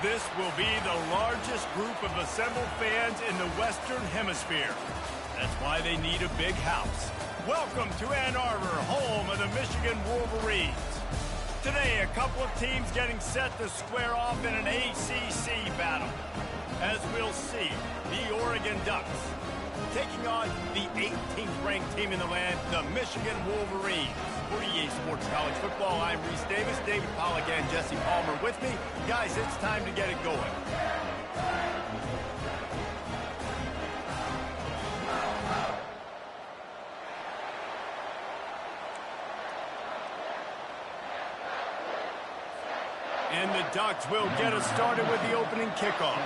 This will be the largest group of assembled fans in the Western Hemisphere. That's why they need a big house. Welcome to Ann Arbor, home of the Michigan Wolverines. Today, a couple of teams getting set to square off in an ACC battle. As we'll see, the Oregon Ducks taking on the 18th ranked team in the land, the Michigan Wolverines. For EA Sports College Football, I'm Reese Davis, David Pollack and Jesse Palmer with me. Guys, it's time to get it going. And the Ducks will get us started with the opening kickoff.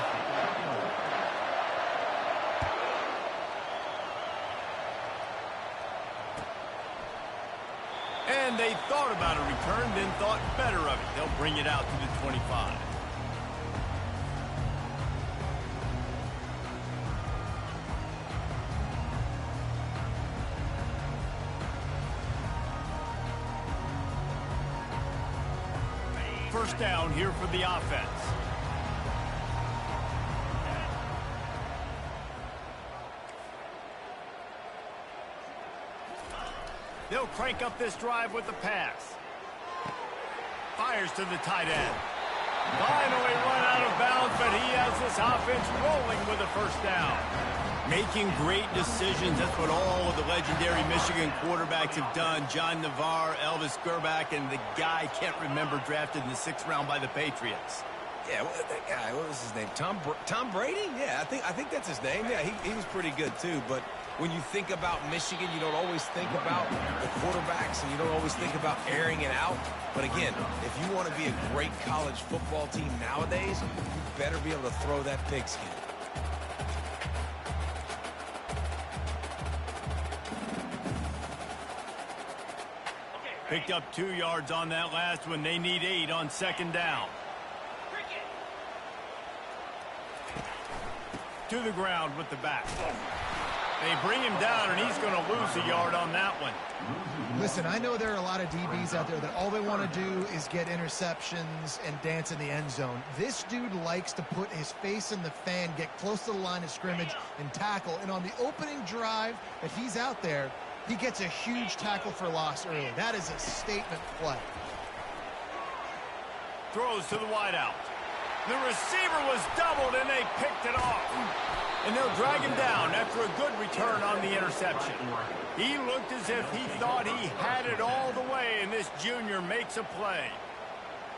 And they thought about a return, then thought better of it. They'll bring it out to the 25. First down here for the offense. They'll crank up this drive with the pass. Fires to the tight end. Finally run out of bounds, but he has this offense rolling with a first down. Making great decisions. That's what all of the legendary Michigan quarterbacks have done. John Navarre, Elvis Gerbach, and the guy, can't remember, drafted in the 6th round by the Patriots. Yeah, that guy, what was his name? Tom Brady? Yeah, I think that's his name. Yeah, he was pretty good too. But when you think about Michigan, you don't always think about the quarterbacks, and you don't always think about airing it out. But again, if you want to be a great college football team nowadays, you better be able to throw that pigskin. Picked up 2 yards on that last one. They need 8 on second down. To the ground with the back. They bring him down, and he's going to lose a yard on that one. Listen, I know there are a lot of DBs out there that all they want to do is get interceptions and dance in the end zone. This dude likes to put his face in the fan, get close to the line of scrimmage, and tackle. And on the opening drive that he's out there, he gets a huge tackle for loss early. That is a statement play. Throws to the wideout. The receiver was doubled, and they picked it off. And they'll drag him down after a good return on the interception. He looked as if he thought he had it all the way, and this junior makes a play.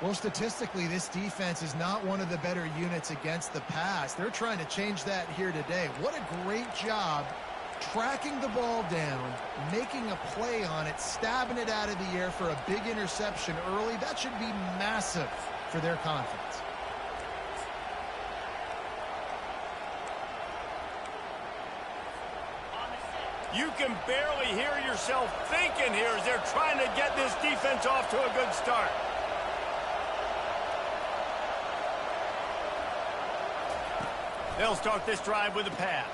Well, statistically, this defense is not one of the better units against the pass. They're trying to change that here today. What a great job tracking the ball down, making a play on it, stabbing it out of the air for a big interception early. That should be massive for their confidence. You can barely hear yourself thinking here as they're trying to get this defense off to a good start. They'll start this drive with a pass.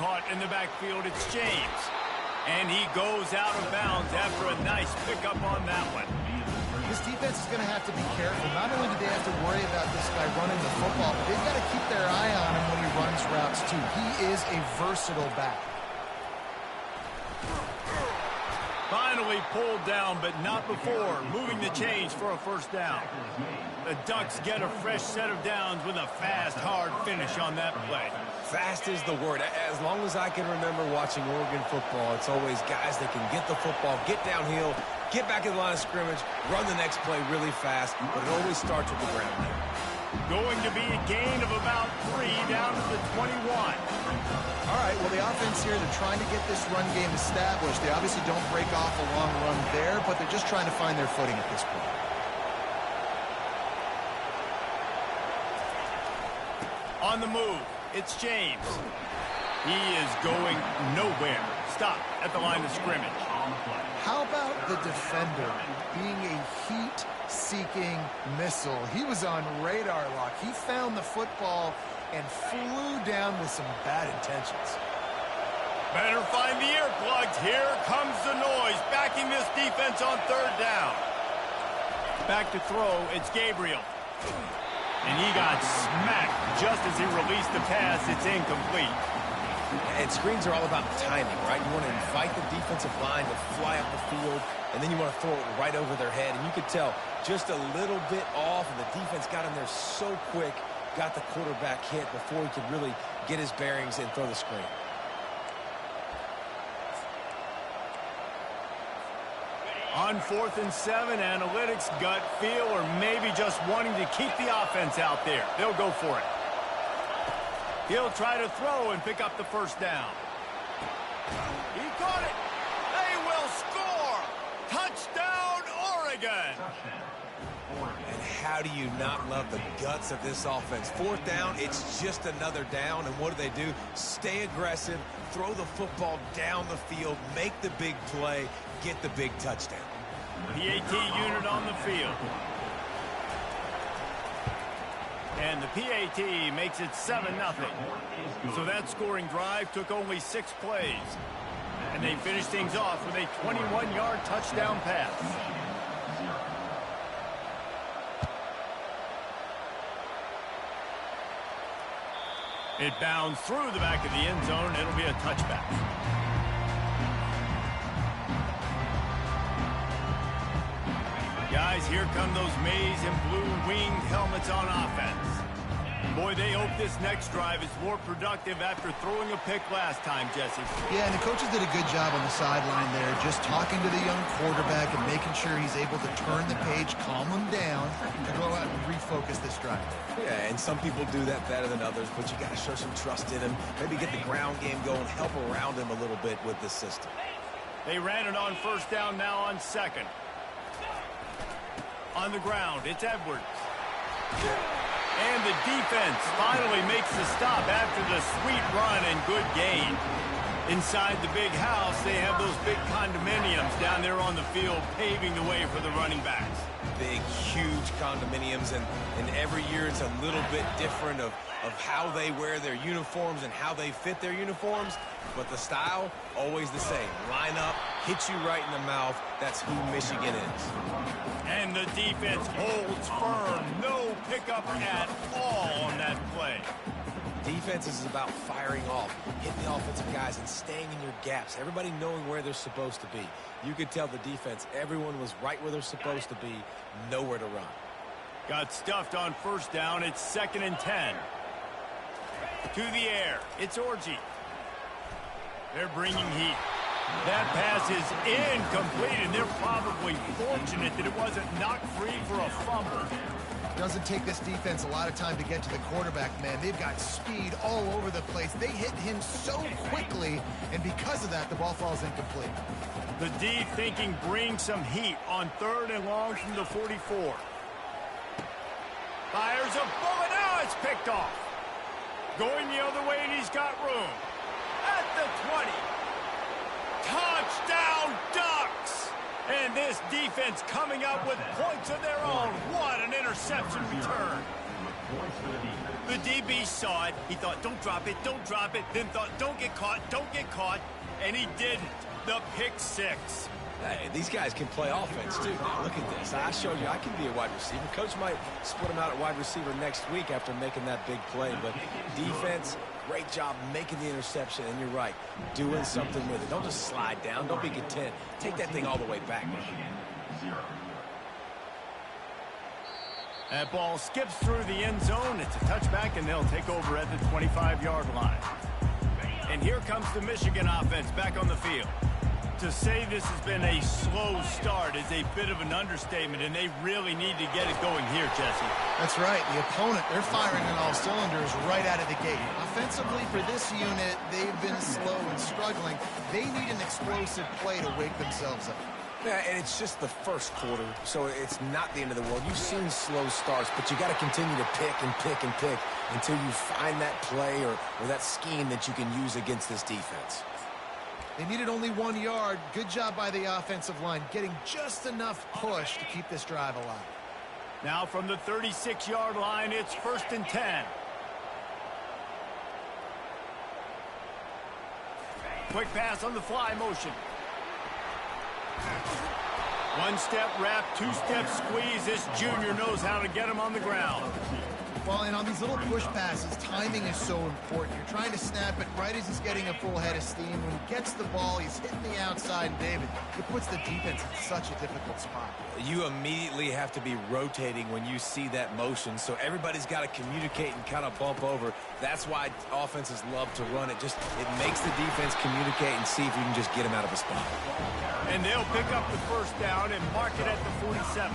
Caught in the backfield, it's James. And he goes out of bounds after a nice pickup on that one. This defense is going to have to be careful. Not only do they have to worry about this guy running the football, but they've got to keep their eye on him when he runs routes too. He is a versatile back. Finally pulled down, but not before moving the chains for a first down. The Ducks get a fresh set of downs with a fast, hard finish on that play. Fast is the word. As long as I can remember watching Oregon football, it's always guys that can get the football, get downhill, get back in the line of scrimmage, run the next play really fast, but it always starts with the ground game. Going to be a gain of about 3 down to the 21. All right, well, the offense here, they're trying to get this run game established. They obviously don't break off a long run there, but they're just trying to find their footing at this point. On the move, it's James. He is going nowhere. Stop at the line of scrimmage. How about the defender being a heat-seeking missile? He was on radar lock. He found the football and flew down with some bad intentions. Better find the earplugs. Here comes the noise, backing this defense on third down. Back to throw, it's Gabriel. And he got smacked just as he released the pass. It's incomplete. And screens are all about timing, right? You want to invite the defensive line to fly up the field, and then you want to throw it right over their head. And you could tell just a little bit off, and the defense got in there so quick, got the quarterback hit before he could really get his bearings and throw the screen. On 4th and 7, analytics, gut feel, or maybe just wanting to keep the offense out there. They'll go for it. He'll try to throw and pick up the first down. He caught it. They will score. Touchdown, Oregon. And how do you not love the guts of this offense? 4th down, it's just another down. And what do? Stay aggressive, throw the football down the field, make the big play, get the big touchdown. PAT unit on the field. And the PAT makes it 7-0. So that scoring drive took only 6 plays. And they finished things off with a 21-yard touchdown pass. It bounds through the back of the end zone. It'll be a touchback. Guys, here come those maize and blue winged helmets on offense. Boy, they hope this next drive is more productive after throwing a pick last time, Jesse. Yeah, and the coaches did a good job on the sideline there, just talking to the young quarterback and making sure he's able to turn the page, calm him down, to go out and refocus this drive. Yeah, and some people do that better than others, but you got to show some trust in him, maybe get the ground game going, help around him a little bit with this system. They ran it on 1st down, now on 2nd. On the ground, it's Edwards. And the defense finally makes the stop after the sweet run and good gain. Inside the big house, they have those big condominiums down there on the field paving the way for the running backs. Big, huge condominiums, and every year it's a little bit different of how they wear their uniforms and how they fit their uniforms, but the style, always the same. Line up, hit you right in the mouth. That's who Michigan is. And the defense holds firm. No pickup at all on that play. Defense is about firing off, hitting the offensive guys and staying in your gaps. Everybody knowing where they're supposed to be. You could tell the defense, everyone was right where they're supposed to be, nowhere to run. Got stuffed on 1st down. It's 2nd and 10. To the air. It's Orji. They're bringing heat. That pass is incomplete, and they're probably fortunate that it wasn't knocked free for a fumble. Doesn't take this defense a lot of time to get to the quarterback, man. They've got speed all over the place. They hit him so quickly, and because of that, the ball falls incomplete. The D thinking bring some heat on 3rd and long from the 44. Fires a bullet. Now it's picked off. Going the other way, and he's got room. At the 20. Touchdown, Ducks! And this defense coming up with points of their own. What an interception return. The DB saw it. He thought, don't drop it, don't drop it. Then thought, don't get caught, don't get caught. And he didn't. The pick 6. Hey, these guys can play offense, too. Now, look at this. I showed you I can be a wide receiver. Coach might split him out at wide receiver next week after making that big play. But defense, great job making the interception. And you're right, doing something with it. Don't just slide down. Don't be content. Take that thing all the way back. That ball skips through the end zone. It's a touchback, and they'll take over at the 25-yard line. And here comes the Michigan offense back on the field. To say this has been a slow start is a bit of an understatement, and they really need to get it going here, Jesse. That's right. The opponent, they're firing on all cylinders right out of the gate. Offensively, for this unit, they've been slow and struggling. They need an explosive play to wake themselves up. Yeah, and it's just the first quarter, so it's not the end of the world. You've seen slow starts, but you got to continue to pick and pick and pick until you find that play or that scheme that you can use against this defense. They needed only 1 yard. Good job by the offensive line, getting just enough push to keep this drive alive. Now from the 36-yard line, it's 1st and 10. Quick pass on the fly motion. One-step wrap, two-step squeeze. This junior knows how to get him on the ground. Well, and on these little push passes, timing is so important. You're trying to snap it right as he's getting a full head of steam. When he gets the ball, he's hitting the outside, and David, it puts the defense in such a difficult spot. You immediately have to be rotating when you see that motion, so everybody's got to communicate and kind of bump over. That's why offenses love to run it. It makes the defense communicate and see if you can just get him out of a spot. And they'll pick up the first down and mark it at the 47.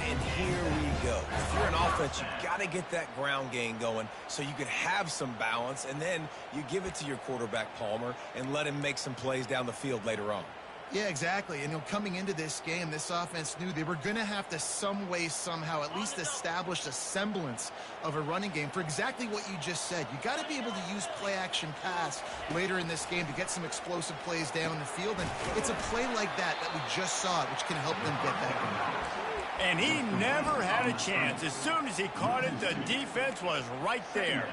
And here we go. If you're an offense, you've got to get that ground game going so you can have some balance, and then you give it to your quarterback, Palmer, and let him make some plays down the field later on. Yeah, exactly. And coming into this game, this offense knew they were going to have to some way, somehow, at least establish a semblance of a running game for exactly what you just said. You got to be able to use play-action pass later in this game to get some explosive plays down the field. And it's a play like that we just saw, which can help them get that going. And he never had a chance. As soon as he caught it, the defense was right there.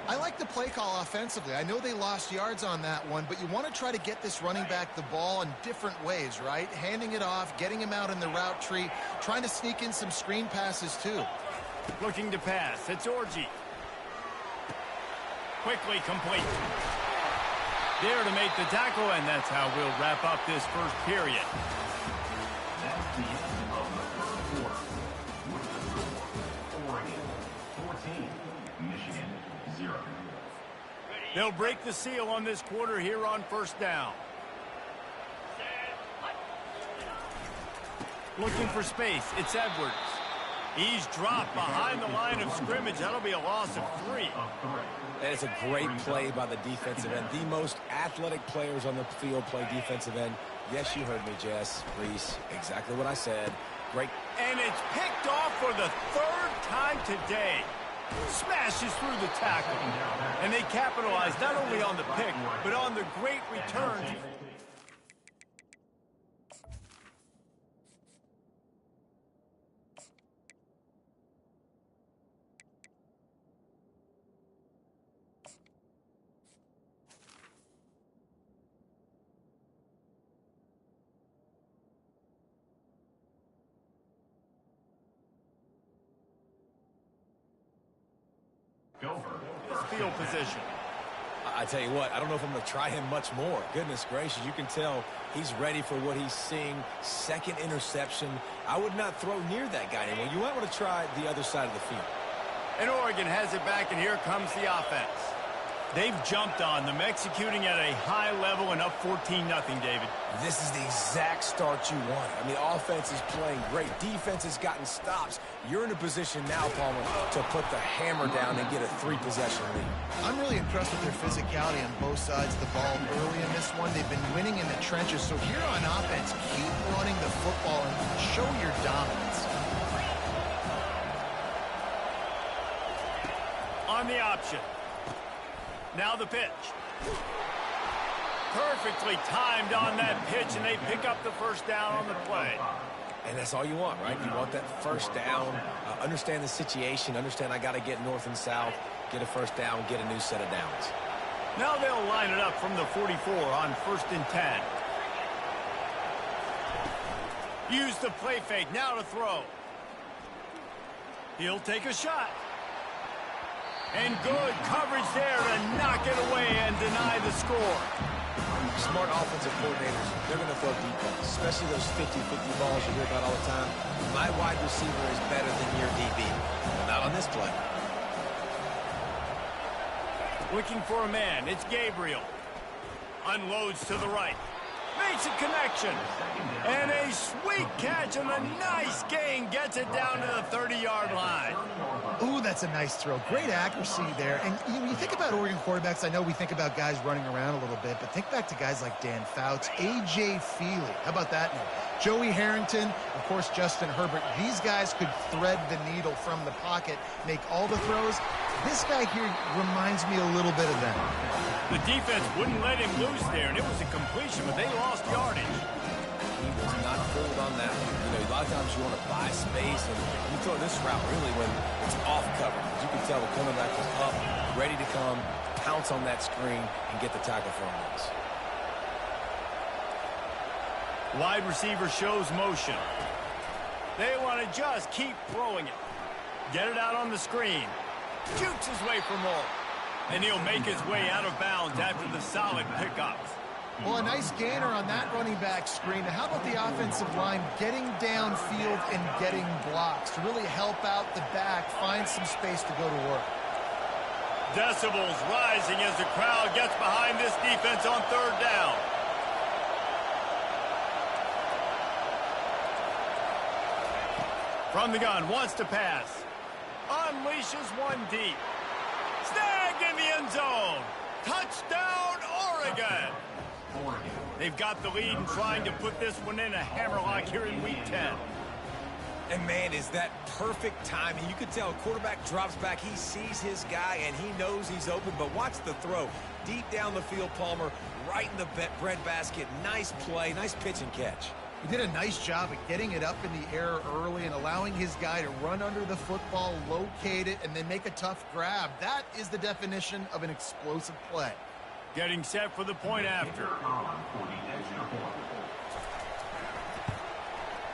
I like the play call offensively. I know they lost yards on that one, but you want to try to get this running back the ball in different ways, right? Handing it off, getting him out in the route tree, trying to sneak in some screen passes too. Looking to pass. It's Orji. Quickly complete. There to make the tackle, and that's how we'll wrap up this first period. That's the end of the first quarter. Oregon 14, Michigan 0. They'll break the seal on this quarter here on first down. Looking for space. It's Edwards. He's dropped behind the line of scrimmage. That'll be a loss of 3. And it's a great play by the defensive end. The most athletic players on the field play defensive end. Yes, you heard me, Jess, Reese. Exactly what I said. Great. And it's picked off for the 3rd time today. Smashes through the tackle. And they capitalize not only on the pick, but on the great returns. Field position. I tell you what, I don't know if I'm going to try him much more. Goodness gracious, you can tell he's ready for what he's seeing. 2nd interception. I would not throw near that guy anymore. You might want to try the other side of the field. And Oregon has it back, and here comes the offense. They've jumped on them, executing at a high level and up 14-0, David. This is the exact start you want. I mean, offense is playing great. Defense has gotten stops. You're in a position now, Palmer, to put the hammer down and get a 3-possession lead. I'm really impressed with their physicality on both sides of the ball early in this one. They've been winning in the trenches. So here on offense, keep running the football and show your dominance. On the option. Now the pitch. Perfectly timed on that pitch, and they pick up the first down on the play. And that's all you want, right? You want that first down. Understand the situation. Understand I got to get north and south, get a first down, get a new set of downs. Now they'll line it up from the 44 on 1st and 10. Use the play fake. Now to throw. He'll take a shot. And good coverage there to knock it away and deny the score. Smart offensive coordinators, they're going to throw deep balls, especially those 50-50 balls you hear about all the time. My wide receiver is better than your DB. Well, not on this play. Looking for a man. It's Gabriel. Unloads to the right. Makes a connection. And a sweet catch and a nice gain gets it down to the 30-yard line. Ooh, that's a nice throw. Great accuracy there. And when you think about Oregon quarterbacks, I know we think about guys running around a little bit, but think back to guys like Dan Fouts, A.J. Feely. How about that name? Joey Harrington, of course, Justin Herbert. These guys could thread the needle from the pocket, make all the throws. This guy here reminds me a little bit of them. The defense wouldn't let him loose there, and it was a completion, but they lost yardage. He was not fooled on that one. You know, a lot of times you want to buy space, and you throw this route really when it's off cover. As you can tell, the cornerback was up, ready to come, pounce on that screen, and get the tackle for him. Wide receiver shows motion. They want to just keep throwing it. Get it out on the screen. Shoots his way for more. And he'll make his way out of bounds after the solid pickup. Well, a nice gainer on that running back screen. Now, how about the offensive line getting downfield and getting blocks to really help out the back, find some space to go to work? Decibels rising as the crowd gets behind this defense on third down. From the gun, wants to pass. Unleashes one deep. Snagged in the end zone. Touchdown, Oregon. They've got the lead and trying to put this one in a hammerlock here in Week 10. And, man, is that perfect timing. You can tell quarterback drops back. He sees his guy, and he knows he's open. But watch the throw. Deep down the field, Palmer, right in the breadbasket. Nice play, nice pitch and catch. He did a nice job of getting it up in the air early and allowing his guy to run under the football, locate it, and then make a tough grab. That is the definition of an explosive play. Getting set for the point after.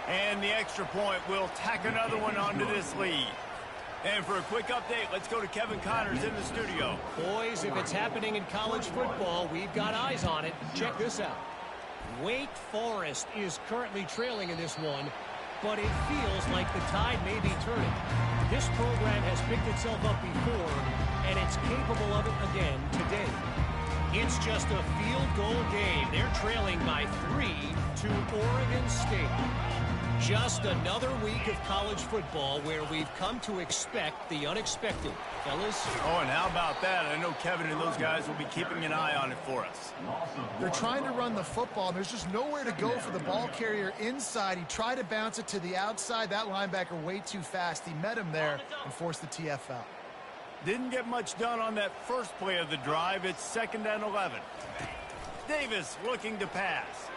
And the extra point will tack another one onto this lead. And for a quick update, let's go to Kevin Connors in the studio. Boys, if it's happening in college football, we've got eyes on it. Check this out. Wake Forest is currently trailing in this one, but it feels like the tide may be turning. This program has picked itself up before, and it's capable of it again today. It's just a field goal game. They're trailing by 3 to Oregon State. Just another week of college football where we've come to expect the unexpected. Fellas? Oh, and how about that? I know Kevin and those guys will be keeping an eye on it for us. They're trying to run the football. There's just nowhere to go for the ball carrier inside. He tried to bounce it to the outside. That linebacker way too fast. He met him there and forced the TFL. Didn't get much done on that first play of the drive. It's 2nd and 11. Davis looking to pass.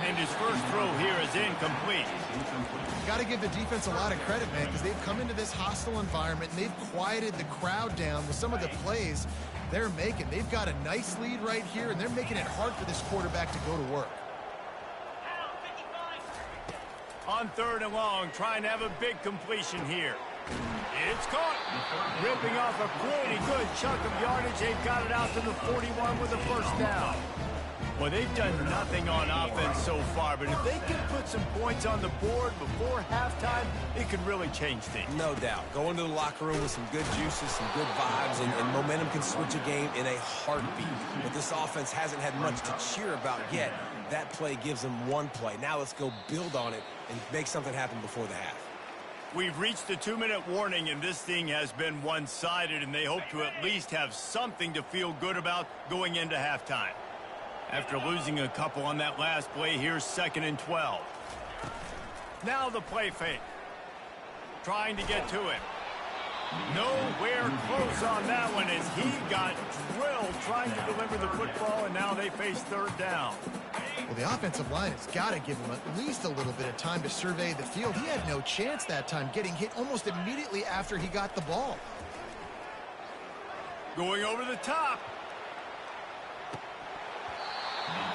And his first throw here is incomplete. Got to give the defense a lot of credit, man, because they've come into this hostile environment and they've quieted the crowd down with some of the plays they're making. They've got a nice lead right here, and they're making it hard for this quarterback to go to work. On 3rd and long, trying to have a big completion here. It's caught. Ripping off a pretty good chunk of yardage. They've got it out to the 41 with a first down. Well, they've done nothing on offense so far, but if they can put some points on the board before halftime, it could really change things. No doubt. Go into the locker room with some good juices, some good vibes, and momentum can switch a game in a heartbeat. But this offense hasn't had much to cheer about yet. That play gives them one play. Now let's go build on it and make something happen before the half. We've reached the 2-minute warning, and this thing has been one-sided, and they hope to at least have something to feel good about going into halftime. After losing a couple on that last play, here's 2nd and 12. Now the play fake. Trying to get to him. Nowhere close on that one as he got drilled trying to deliver the football, and now they face 3rd down. Well, the offensive line has got to give him at least a little bit of time to survey the field. He had no chance that time, getting hit almost immediately after he got the ball. Going over the top.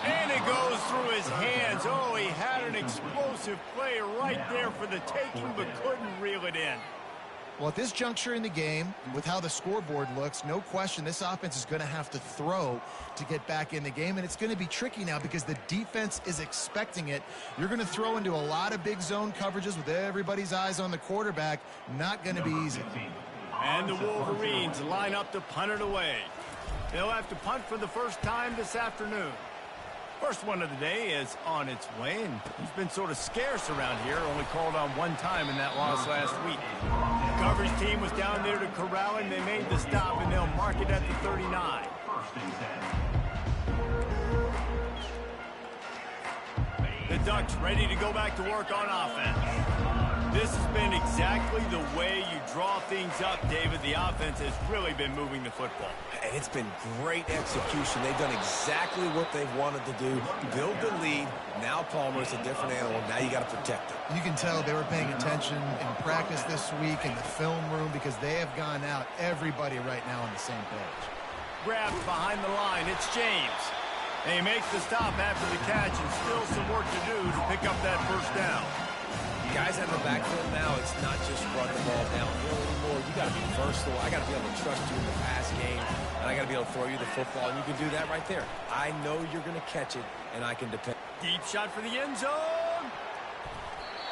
And it goes through his hands. Oh, he had an explosive play right there for the taking, but couldn't reel it in. Well, at this juncture in the game, with how the scoreboard looks, no question this offense is going to have to throw to get back in the game, and it's going to be tricky now because the defense is expecting it. You're going to throw into a lot of big zone coverages with everybody's eyes on the quarterback. Not going to be easy. And the Wolverines line up to punt it away. They'll have to punt for the first time this afternoon. First one of the day is on its way, and he's been sort of scarce around here, only called on one time in that loss last week. The coverage team was down there to corral him. They made the stop, and they'll mark it at the 39. The Ducks ready to go back to work on offense. This has been exactly the way you draw things up, David. The offense has really been moving the football. And it's been great execution. They've done exactly what they've wanted to do. Build the lead. Now Palmer's a different animal. Now you got to protect it. You can tell they were paying attention in practice this week in the film room because they have gone out, everybody right now on the same page. Grabbed behind the line. It's James. They make the stop after the catch, and still some work to do to pick up that first down. Guys out of the backfield now, it's not just run the ball downhill anymore. You got to be versatile. I got to be able to trust you in the pass game, and I got to be able to throw you the football, and you can do that right there. I know you're going to catch it, and I can depend. Deep shot for the end zone.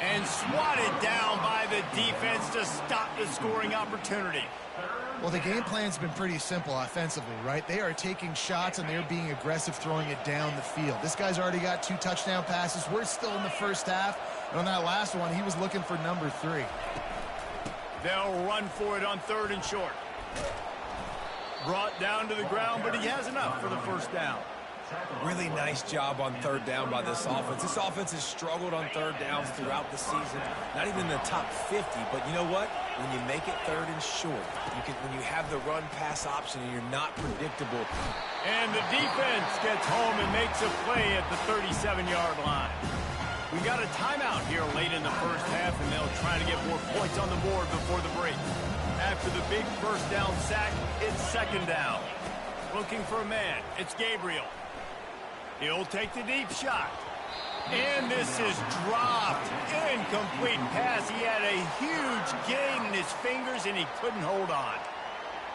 And swatted down by the defense to stop the scoring opportunity. Well, the game plan's been pretty simple offensively, right? They are taking shots, and they're being aggressive throwing it down the field. This guy's already got 2 touchdown passes. We're still in the first half. And on that last one, he was looking for number 3. They'll run for it on 3rd and short. Brought down to the ground, but he has enough for the first down. Really nice job on 3rd down by this offense. This offense has struggled on 3rd downs throughout the season. Not even in the top 50, but you know what? When you make it 3rd and short, when you have the run-pass option and you're not predictable. And the defense gets home and makes a play at the 37-yard line. We got a timeout here late in the first half, and they'll try to get more points on the board before the break. After the big first down sack, it's 2nd down. Looking for a man. It's Gabriel. He'll take the deep shot. And this is dropped. Incomplete pass. He had a huge gain in his fingers, and he couldn't hold on.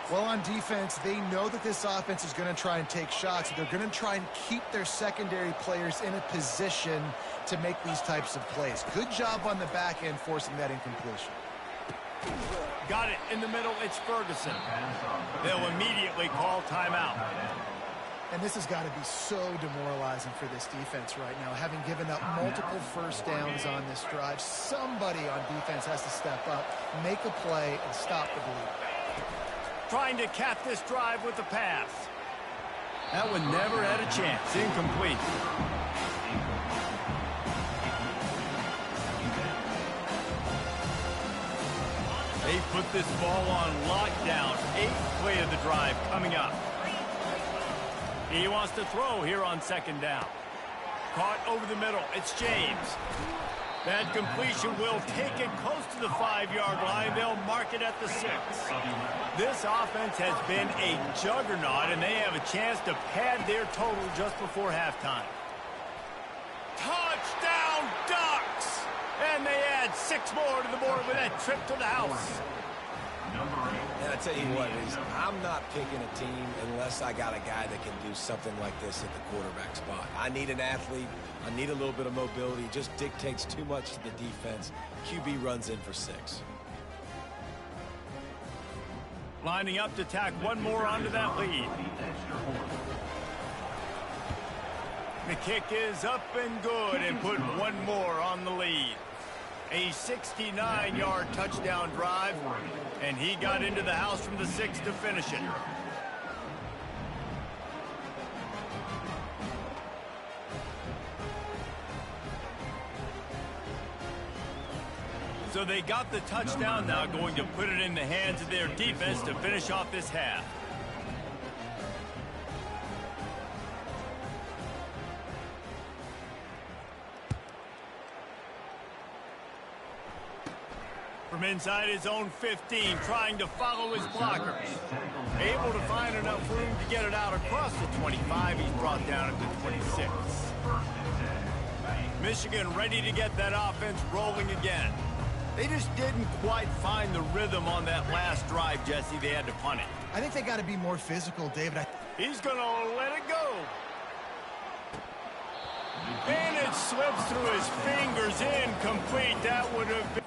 Well, on defense, they know that this offense is going to try and take shots. They're going to try and keep their secondary players in a position to make these types of plays. Good job on the back end forcing that incompletion. Got it in the middle. It's Ferguson. They'll immediately call timeout. And this has got to be so demoralizing for this defense right now. Having given up multiple first downs on this drive, somebody on defense has to step up, make a play, and stop the bleed. Trying to cap this drive with the pass. That one never had a chance. Incomplete. They put this ball on lockdown. 8th play of the drive coming up. He wants to throw here on 2nd down. Caught over the middle. It's James. That completion will take it close to the 5-yard line. They'll mark it at the 6. This offense has been a juggernaut, and they have a chance to pad their total just before halftime. Touchdown, Ducks! And they add 6 more to the board with that trip to the house. And I tell you what, I'm not picking a team unless I got a guy that can do something like this at the quarterback spot. I need an athlete. I need a little bit of mobility. It just dictates too much to the defense. QB runs in for 6. Lining up to tack one more onto that lead. The kick is up and good and put one more on the lead. A 69-yard touchdown drive, and he got into the house from the 6 to finish it. So they got the touchdown, now going to put it in the hands of their defense to finish off this half. From inside his own 15, trying to follow his blockers. Able to find enough room to get it out across the 25. He's brought down at the 26. Michigan ready to get that offense rolling again. They just didn't quite find the rhythm on that last drive, Jesse. They had to punt it. I think they got to be more physical, David. He's going to let it go. And it slips through his fingers. Incomplete. That would have been...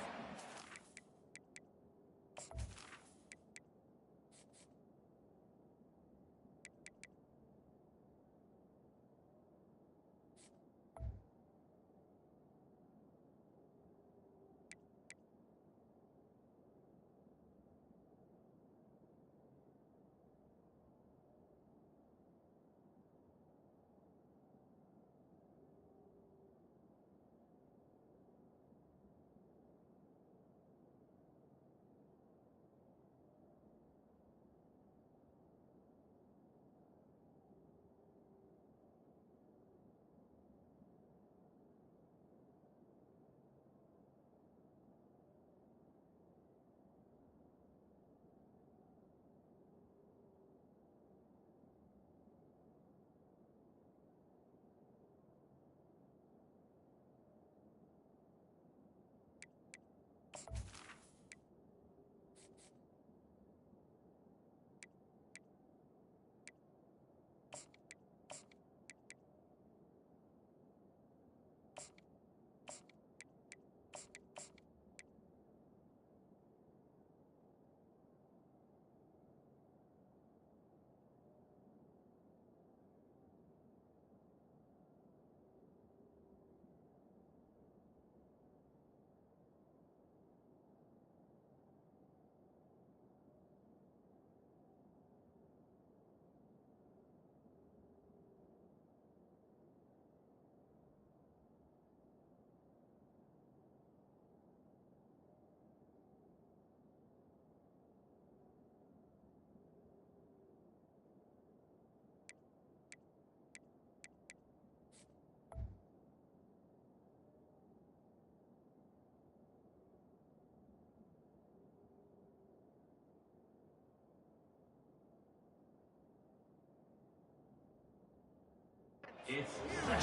Huge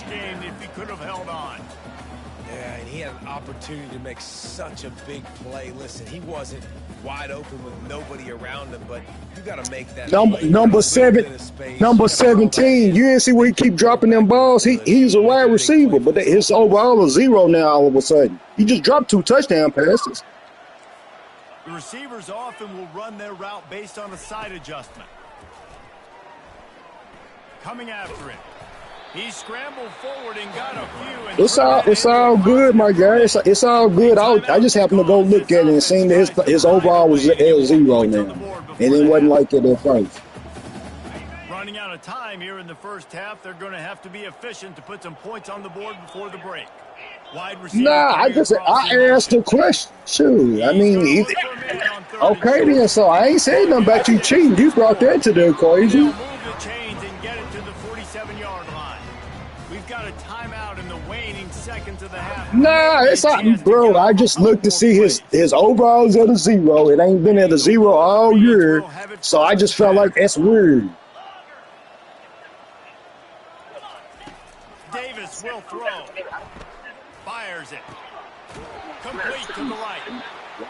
game if he could have held on. Yeah, and he had an opportunity to make such a big play. Listen, he wasn't wide open with nobody around him, but you got to make that Number 17. You didn't see where he keep dropping them balls. He's a wide receiver, but his overall is 0 now. All of a sudden, he just dropped 2 touchdown passes. The receivers often will run their route based on a side adjustment. Coming after it. He scrambled forward and got a few. And it's all good, my guy. It's all good. I just happened to go look at it and seen that his overall was 0 now, and it wasn't like it at first. Running out of time here in the first half, they're going to have to be efficient to put some points on the board before the break. Wide receiver. Nah, I asked a question. Shoot, I mean, okay then. So I ain't saying nothing about you cheating. You brought that to the equation. Move the chains and get it to the 47-yard line. We've got a timeout in the waning seconds of the half. Nah, it's not, bro. I just looked to see his overalls at a 0. It ain't been at a 0 all year, so I just felt like that's weird. Davis will throw. Fires it. Complete to the right.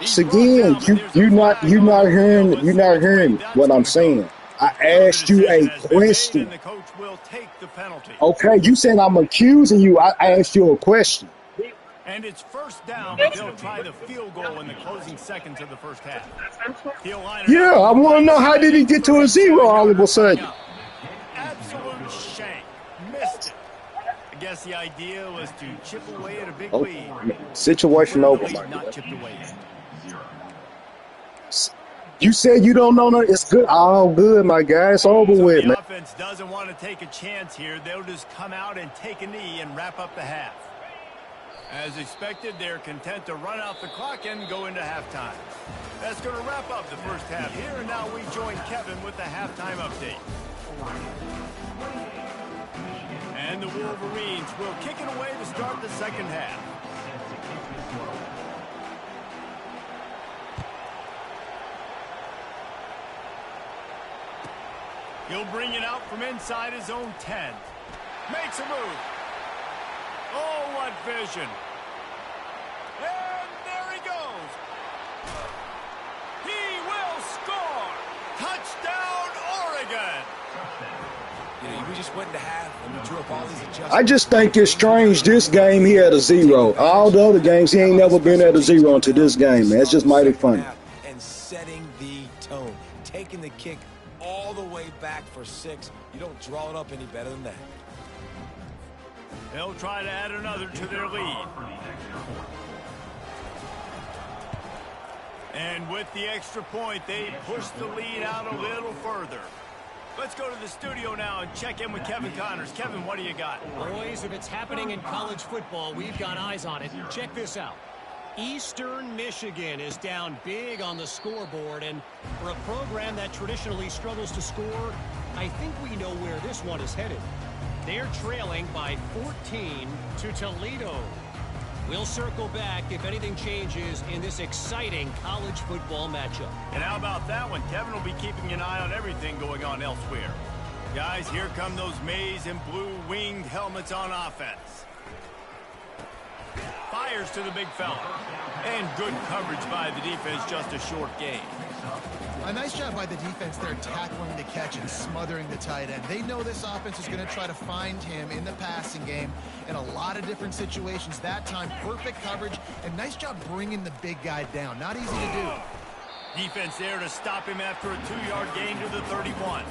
So again, you're not hearing what I'm saying. I asked you a question. Okay, you said I'm accusing you. I asked you a question. And it's first down, but they'll try the field goal in the closing seconds of the first half. Yeah, I want to know, how did he get to a 0 all of a sudden? Absolute shame. Missed it. I guess the idea was to chip away at a big lead. Situation over. Not chipped away yet. You said you don't know nothing. It's good. All good, my guy. It's over with, man. The offense doesn't want to take a chance here. They'll just come out and take a knee and wrap up the half. As expected, they're content to run out the clock and go into halftime. That's going to wrap up the first half here. And now we join Kevin with the halftime update. And the Wolverines will kick it away to start the second half. He'll bring it out from inside his own 10. Makes a move. Oh, what vision. And there he goes. He will score. Touchdown, Oregon. You know, we just went to half and we drew up all these adjustments. I just think it's strange this game he had a 0. All the other games he ain't never been at a 0 until this game, man. It's just mighty funny. And setting the tone, taking the kick all the way back for 6. You don't draw it up any better than that. They'll try to add another to their lead. And with the extra point, they push the lead out a little further. Let's go to the studio now and check in with Kevin Connors. Kevin, what do you got? Boys, if it's happening in college football, we've got eyes on it. Check this out. Eastern Michigan is down big on the scoreboard, and for a program that traditionally struggles to score, I think we know where this one is headed. They're trailing by 14 to Toledo. We'll circle back if anything changes in this exciting college football matchup. And how about that one? Kevin will be keeping an eye on everything going on elsewhere. Guys, here come those maize and blue winged helmets on offense. Fires to the big fella. And good coverage by the defense, just a short gain. A nice job by the defense there, tackling the catch and smothering the tight end. They know this offense is going to try to find him in the passing game in a lot of different situations. That time, perfect coverage, and nice job bringing the big guy down. Not easy to do. Defense there to stop him after a 2-yard gain to the 31.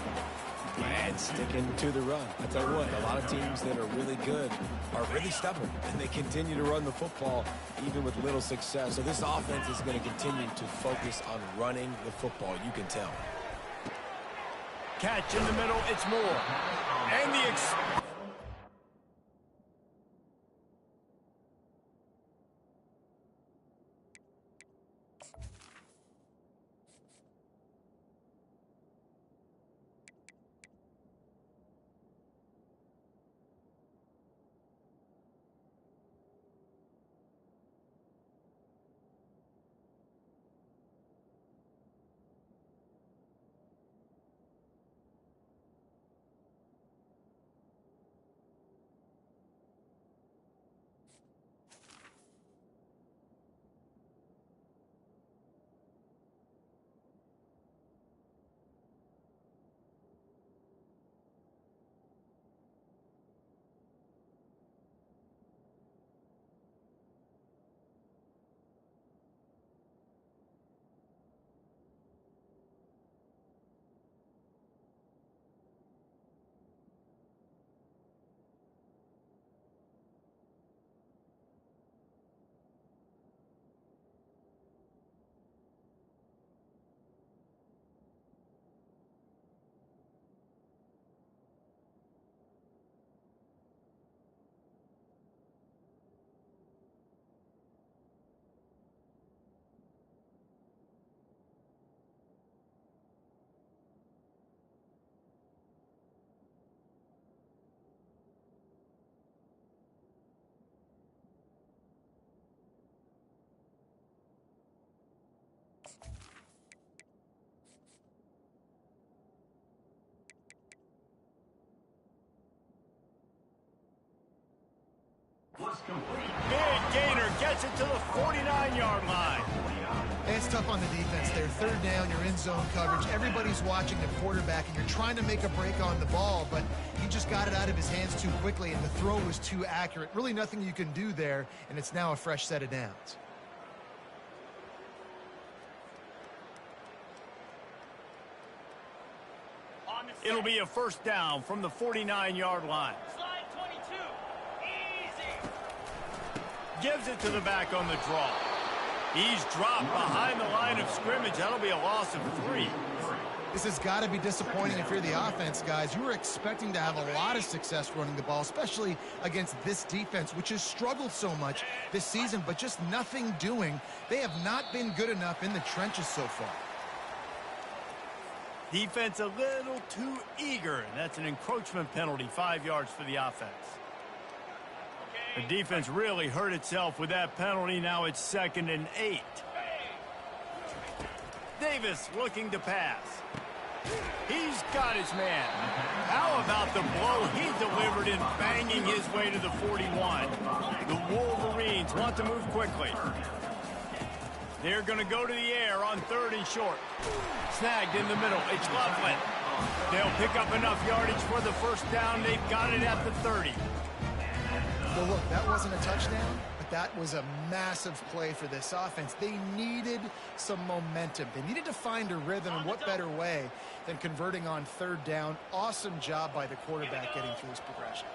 And sticking to the run. I tell you what, a lot of teams that are really good are really stubborn, and they continue to run the football even with little success. So this offense is going to continue to focus on running the football. You can tell. Catch in the middle, it's Moore. And the Pass complete. Big gainer gets it to the 49-yard line. It's tough on the defense there. Third down, you're in zone coverage. Everybody's watching the quarterback, and you're trying to make a break on the ball, but he just got it out of his hands too quickly, and the throw was too accurate. Really nothing you can do there, and it's now a fresh set of downs. It'll be a first down from the 49-yard line. Slide 22. Easy. Gives it to the back on the draw. He's dropped behind the line of scrimmage. That'll be a loss of 3. This has got to be disappointing if you're the offense, guys. You were expecting to have a lot of success running the ball, especially against this defense, which has struggled so much this season, but just nothing doing. They have not been good enough in the trenches so far. Defense a little too eager, and that's an encroachment penalty, 5 yards for the offense. The defense really hurt itself with that penalty. Now it's 2nd and 8. Davis looking to pass. He's got his man. How about the blow he delivered in banging his way to the 41? The Wolverines want to move quickly. They're going to go to the air on 3rd and short. Snagged in the middle. It's Loveland. They'll pick up enough yardage for the first down. They've got it at the 30. Well, look, that wasn't a touchdown, but that was a massive play for this offense. They needed some momentum. They needed to find a rhythm, and what better way than converting on 3rd down. Awesome job by the quarterback getting through his progression.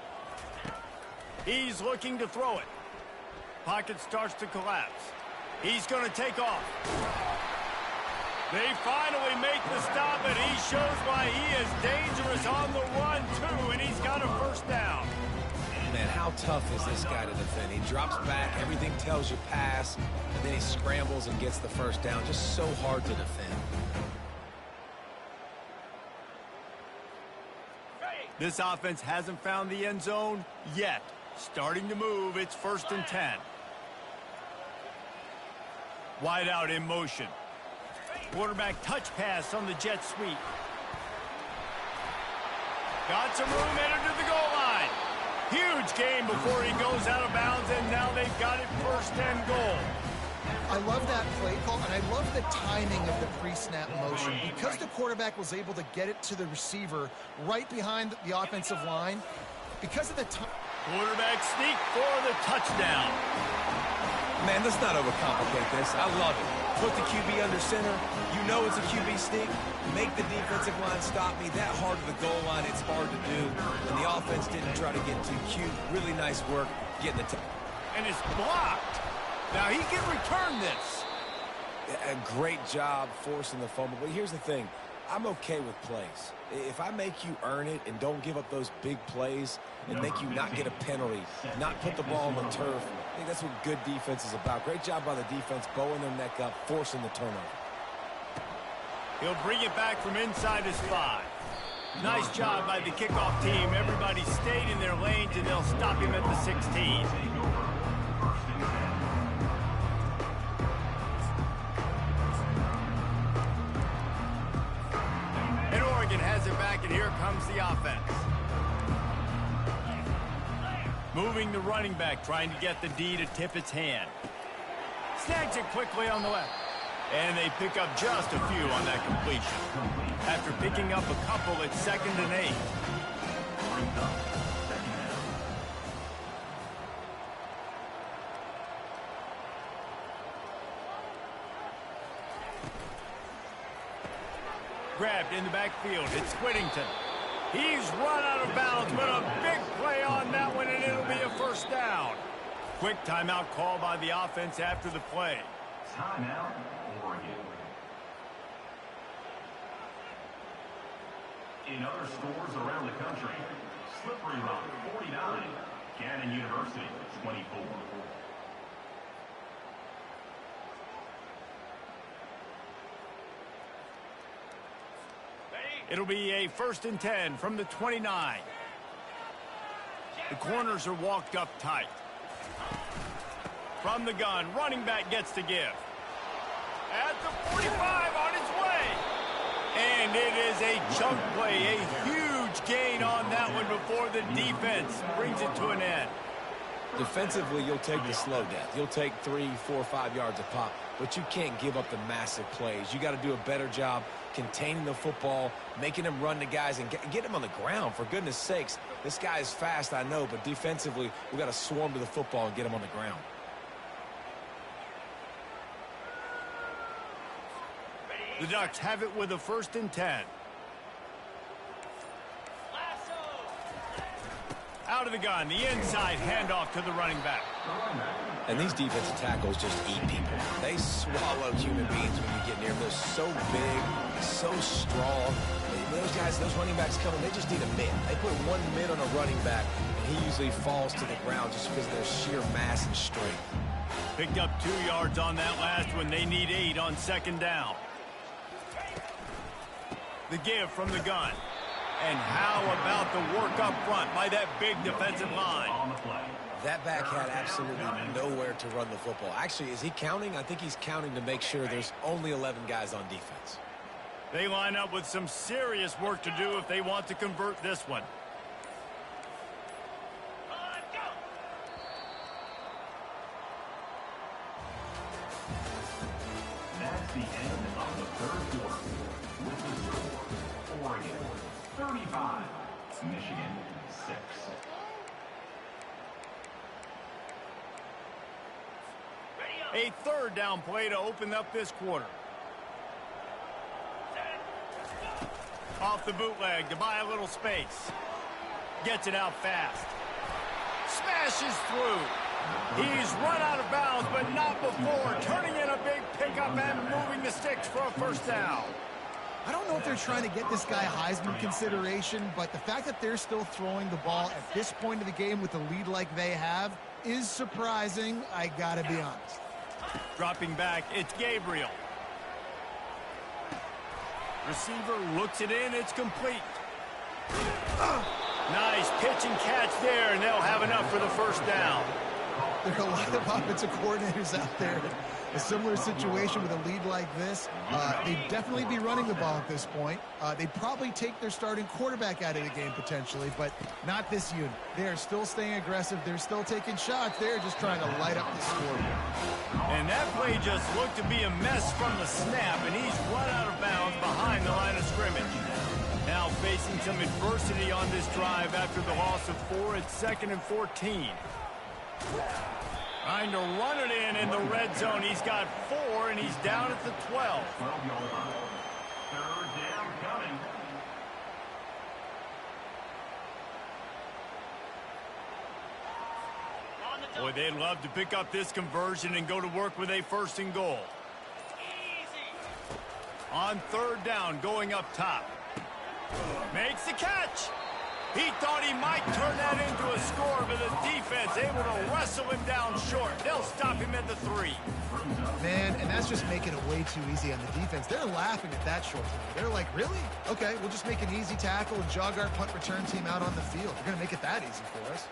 He's looking to throw it. Pocket starts to collapse. He's going to take off. They finally make the stop, and he shows why he is dangerous on the run, too, and he's got a first down. Man, how tough is this guy to defend? He drops back, everything tells you pass, and then he scrambles and gets the first down. Just so hard to defend. This offense hasn't found the end zone yet. Starting to move, it's 1st and 10. Wide out in motion. Quarterback touch pass on the jet sweep. Got some room, entered to the goal line. Huge gain before he goes out of bounds, and now they've got it 1st and goal. I love that play call, and I love the timing of the pre-snap motion. Because the quarterback was able to get it to the receiver right behind the offensive line, because of the time. Quarterback sneak for the touchdown. Man, let's not overcomplicate this. I love it. Put the QB under center. You know it's a QB sneak. Make the defensive line stop me. That hard to the goal line, it's hard to do. And the offense didn't try to get too cute. Really nice work getting the And it's blocked. Now he can return this. A great job forcing the fumble. But here's the thing. I'm okay with plays. If I make you earn it and don't give up those big plays and make you not get a penalty, not put the ball on the turf, I think that's what good defense is about. Great job by the defense, bowing their neck up, forcing the turnover. He'll bring it back from inside his 5. Nice job by the kickoff team. Everybody stayed in their lanes, and they'll stop him at the 16. And Oregon has it back, and here comes the offense. Moving the running back, trying to get the D to tip its hand. Snags it quickly on the left. And they pick up just a few on that completion. After picking up a couple, it's 2nd and 8. Grabbed in the backfield. It's Whittington. He's run out of bounds, but a big play on that one, and it'll be a first down. Quick timeout call by the offense after the play. Timeout, Oregon. In other stores around the country, Slippery Rock 49, Cannon University 24. It'll be a 1st and 10 from the 29. The corners are walked up tight. From the gun, running back gets to give. At the 45 on its way. And it is a chunk play, a huge gain on that one before the defense brings it to an end. Defensively, you'll take the slow death. You'll take 3, 4, 5 yards a pop, but you can't give up the massive plays. You got to do a better job containing the football, making them run the guys, and get them on the ground. For goodness sakes, this guy is fast, I know, but defensively, we got to swarm to the football and get him on the ground. The Ducks have it with a 1st and 10. Out of the gun, the inside handoff to the running back. And these defensive tackles just eat people. They swallow human beings when you get near them. They're so big, so strong. Those guys, those running backs coming, they just need a mid. They put one mid on a running back, and he usually falls to the ground just because of their sheer mass and strength. Picked up 2 yards on that last one. They need 8 on 2nd down. The give from the gun. And how about the work up front by that big defensive line? That back had absolutely nowhere to run the football. Actually, is he counting? I think he's counting to make sure there's only 11 guys on defense. They line up with some serious work to do if they want to convert this one. That's the end of the 3rd quarter. With the score, Oregon 35, Michigan 6. A 3rd down play to open up this quarter. Off the bootleg to buy a little space. Gets it out fast. Smashes through. He's run out of bounds, but not before turning in a big pickup and moving the sticks for a 1st down. I don't know if they're trying to get this guy Heisman consideration, but the fact that they're still throwing the ball at this point of the game with a lead like they have is surprising, I gotta be honest. Dropping back, it's Gabriel. Receiver looks it in, it's complete. Nice pitch and catch there, and they'll have enough for the 1st down. There are a lot of offensive coordinators out there. A similar situation with a lead like this. They'd definitely be running the ball at this point. They'd probably take their starting quarterback out of the game potentially, but not this unit. They are still staying aggressive. They're still taking shots. They're just trying to light up the scoreboard. And that play just looked to be a mess from the snap, and he's run out of bounds behind the line of scrimmage. Now facing some adversity on this drive after the loss of 4 at 2nd and 14. Trying to run it in the red zone. He's got 4, and he's down at the 12. 3rd down coming. Boy, they'd love to pick up this conversion and go to work with a 1st and goal. On 3rd down, going up top. Makes the catch. He thought he might turn that into a score, but the defense able to wrestle him down short. They'll stop him at the 3. Man, and that's just making it way too easy on the defense. They're laughing at that short play. They're like, really? Okay, we'll just make an easy tackle and jog our punt return team out on the field. They're going to make it that easy for us.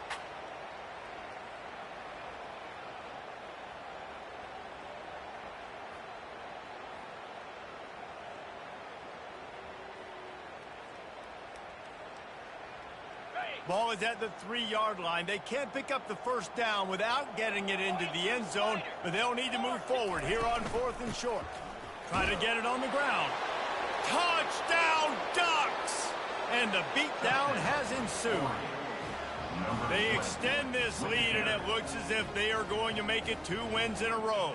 Ball is at the 3-yard line. They can't pick up the 1st down without getting it into the end zone, but they'll need to move forward here on 4th and short. Try to get it on the ground. Touchdown, Ducks! And the beatdown has ensued. They extend this lead, and it looks as if they are going to make it 2 wins in a row.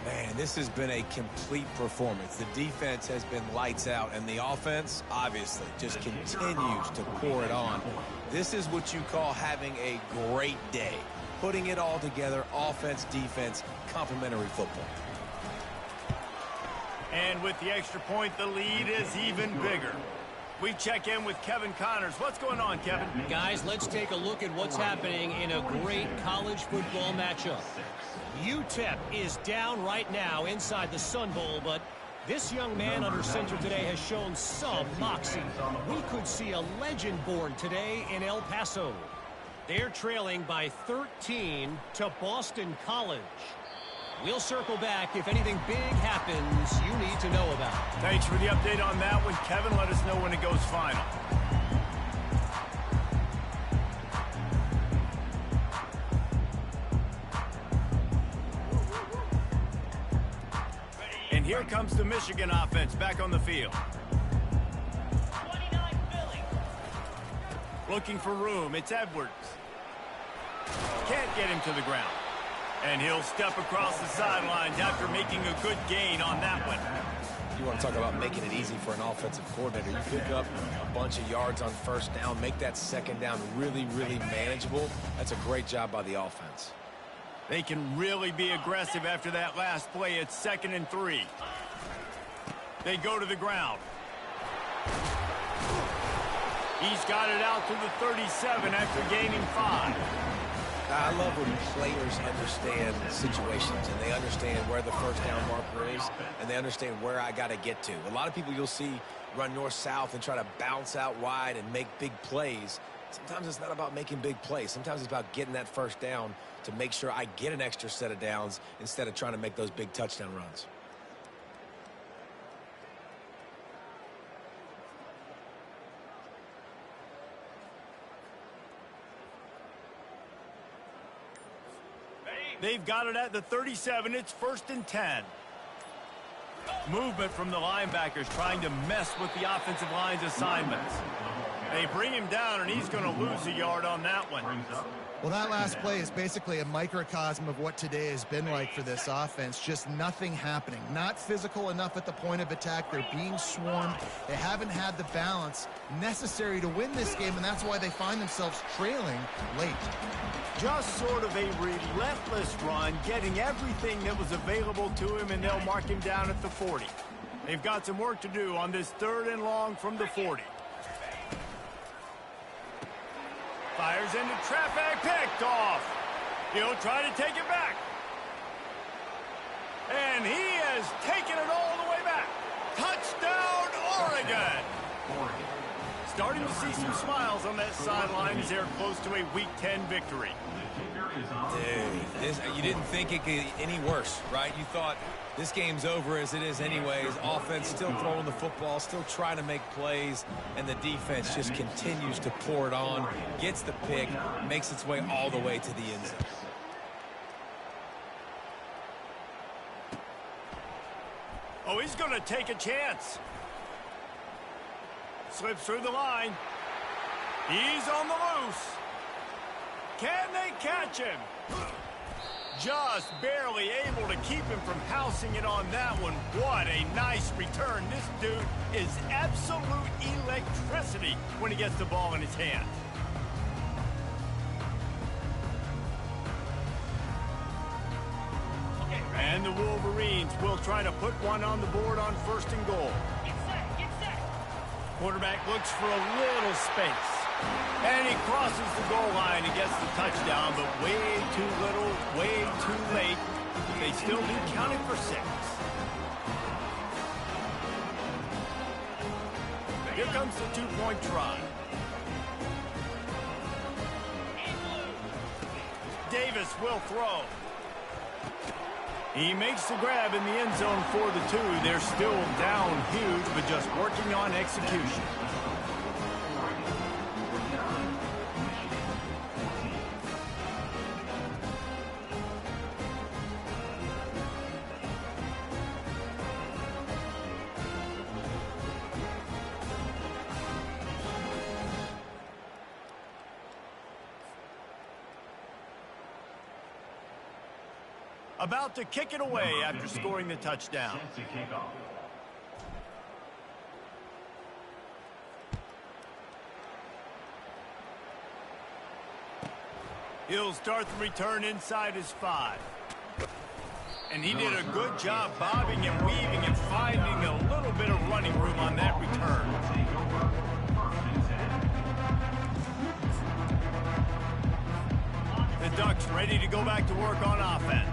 Man, this has been a complete performance. The defense has been lights out, and the offense, obviously, just continues to pour it on. This is what you call having a great day. Putting it all together, offense, defense, complementary football. And with the extra point, the lead is even bigger. We check in with Kevin Connors. What's going on, Kevin? Guys, let's take a look at what's happening in a great college football matchup. UTEP is down right now inside the Sun Bowl, but this young man under center today has shown some moxie. We could see a legend born today in El Paso. They're trailing by 13 to Boston College. We'll circle back if anything big happens you need to know about. Thanks for the update on that one, Kevin. Let us know when it goes final. here comes the Michigan offense back on the field. Looking for room, it's Edwards. Can't get him to the ground. And he'll step across the sidelines after making a good gain on that one. You want to talk about making it easy for an offensive coordinator. You pick up a bunch of yards on first down, make that second down really, really manageable. That's a great job by the offense. They can really be aggressive after that last play. It's 2nd and 3. They go to the ground. He's got it out to the 37 after gaining 5. I love when players understand situations and they understand where the first down marker is and they understand where I got to get to. A lot of people you'll see run north-south and try to bounce out wide and make big plays. Sometimes it's not about making big plays. Sometimes it's about getting that first down to make sure I get an extra set of downs instead of trying to make those big touchdown runs. They've got it at the 37. It's 1st and 10. Movement from the linebackers trying to mess with the offensive line's assignments. They bring him down, and he's going to lose a yard on that one. Well, that last play is basically a microcosm of what today has been like for this offense. Just nothing happening. Not physical enough at the point of attack. They're being swarmed. They haven't had the balance necessary to win this game, and that's why they find themselves trailing late. Just sort of a relentless run, getting everything that was available to him, and they'll mark him down at the 40. They've got some work to do on this 3rd and long from the 40. Fires into traffic, picked off. He'll try to take it back. And he has taken it all the way back. Touchdown, Oregon. Starting to see some smiles on that sideline as they're close to a Week 10 victory. Dude, you didn't think it could get any worse, right? You thought this game's over as it is anyways. Offense still throwing the football, still trying to make plays, and the defense just continues to pour it on, gets the pick, makes its way all the way to the end zone. Oh, he's going to take a chance. Slips through the line. He's on the loose. Can they catch him? Just barely able to keep him from housing it on that one. What a nice return. This dude is absolute electricity when he gets the ball in his hand. And the Wolverines will try to put one on the board on 1st and goal. Get set. Quarterback looks for a little space. And he crosses the goal line and gets the touchdown, but way too little, way too late. They still do count it for 6. Here comes the 2-point try. Davis will throw. He makes the grab in the end zone for the 2. They're still down huge, but just working on execution. About to kick it away after scoring the touchdown. He'll start the return inside his 5. And he did a good job bobbing and weaving and finding a little bit of running room on that return. The Ducks ready to go back to work on offense.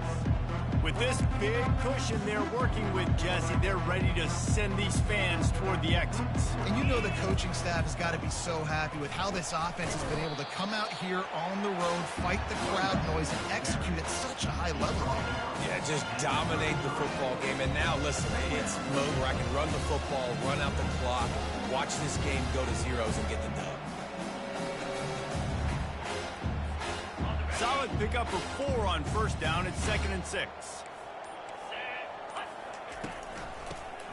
With this big cushion they're working with, Jesse, they're ready to send these fans toward the exits. And you know the coaching staff has got to be so happy with how this offense has been able to come out here on the road, fight the crowd noise, and execute at such a high level. Yeah, just dominate the football game. And now, listen, it's mode where I can run the football, run out the clock, watch this game go to zeros and get the dub. Solid pickup of 4 on 1st down. It's 2nd and 6.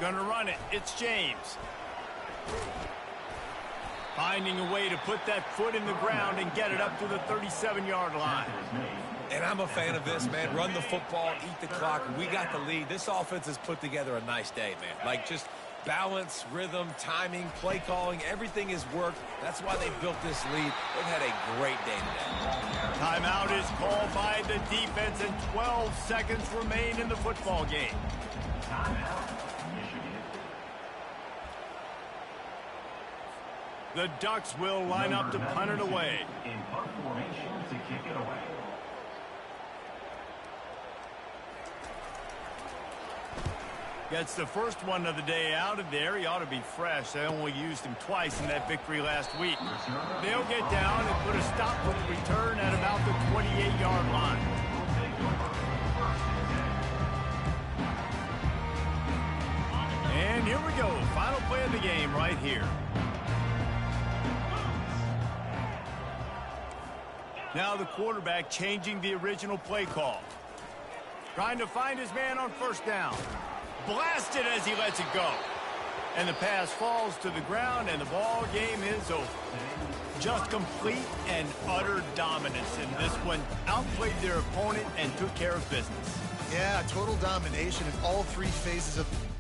Gonna run it. It's James. Finding a way to put that foot in the ground and get it up to the 37-yard line. And I'm a fan of this, man. Run the football, eat the clock. We got the lead. This offense has put together a nice day, man. Like, just balance, rhythm, timing, play calling, everything has worked. That's why they built this lead. They've had a great day today. Timeout is called by the defense, and 12 seconds remain in the football game. The Ducks will line up to punt it away. In punt formation to kick it away. Gets the first one of the day out of there. He ought to be fresh. They only used him twice in that victory last week. They'll get down and put a stop for the return at about the 28-yard line. And here we go. Final play of the game right here. Now the quarterback changing the original play call. Trying to find his man on first down. Blasted as he lets it go. And the pass falls to the ground, and the ball game is over. Just complete and utter dominance in this one. Outplayed their opponent and took care of business. Yeah, total domination in all three phases of